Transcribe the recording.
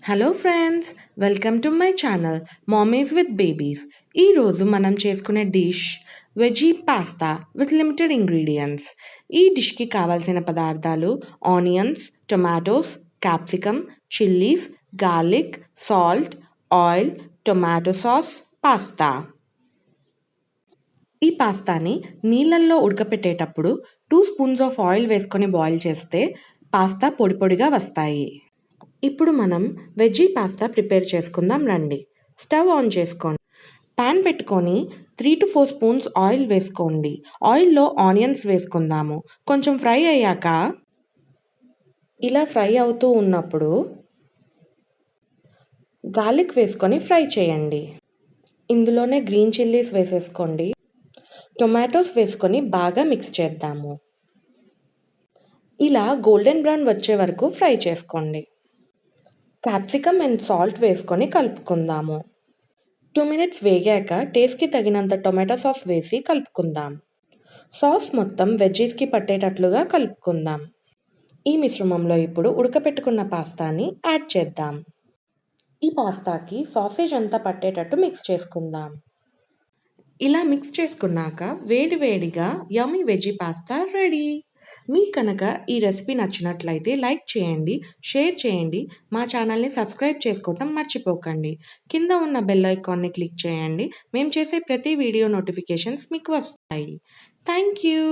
Hello friends, welcome to my channel mummies with babies. ఈరోజు మనం చేసుకునే dish veggie pasta with limited ingredients. ఈ డిష్కి కావాల్సిన పదార్థాలు onions, tomatoes, capsicum, chillies, garlic, salt, oil, tomato sauce, pasta. ఈ పాస్తాని నీళ్ళల్లో ఉడకపెట్టేటప్పుడు 2 spoons of oil వేసుకొని boil చేస్తే పాస్తా పొడి పొడిగా వస్తాయి. ఇప్పుడు మనం వెజ్జీ పాస్తా ప్రిపేర్ చేసుకుందాం రండి. స్టవ్ ఆన్ చేసుకోండి. పాన్ పెట్టుకొని 3 to 4 స్పూన్స్ ఆయిల్ వేసుకోండి. ఆయిల్లో ఆనియన్స్ వేసుకుందాము. కొంచెం ఫ్రై అయ్యాక ఇలా ఫ్రై అవుతూ ఉన్నప్పుడు గార్లిక్ వేసుకొని ఫ్రై చేయండి. ఇందులోనే గ్రీన్ చిల్లీస్ వేసేసుకోండి. టొమాటోస్ వేసుకొని బాగా మిక్స్ చేద్దాము. ఇలా గోల్డెన్ బ్రౌన్ వచ్చే వరకు ఫ్రై చేసుకోండి. క్యాప్సికమ్ అండ్ సాల్ట్ వేసుకొని కలుపుకుందాము. 2 మినిట్స్ వేగాక టేస్ట్కి తగినంత టొమాటో సాస్ వేసి కలుపుకుందాం. సాస్ మొత్తం వెజ్జీస్కి పట్టేటట్లుగా కలుపుకుందాం. ఈ మిశ్రమంలో ఇప్పుడు ఉడకపెట్టుకున్న పాస్తాని యాడ్ చేద్దాం. ఈ పాస్తాకి సాసేజ్ అంతా పట్టేటట్టు మిక్స్ చేసుకుందాం. ఇలా మిక్స్ చేసుకున్నాక వేడివేడిగా యమ్మీ వెజ్జీ పాస్తా రెడీ. మీకు కనుక ఈ రెసిపీ నచ్చినట్లయితే లైక్ చేయండి, షేర్ చేయండి, మా ఛానల్ని సబ్స్క్రైబ్ చేసుకోవటం మర్చిపోకండి. కింద ఉన్న బెల్ ఐకాన్ని క్లిక్ చేయండి. మేము చేసే ప్రతి వీడియో నోటిఫికేషన్స్ మీకు వస్తాయి. Thank you.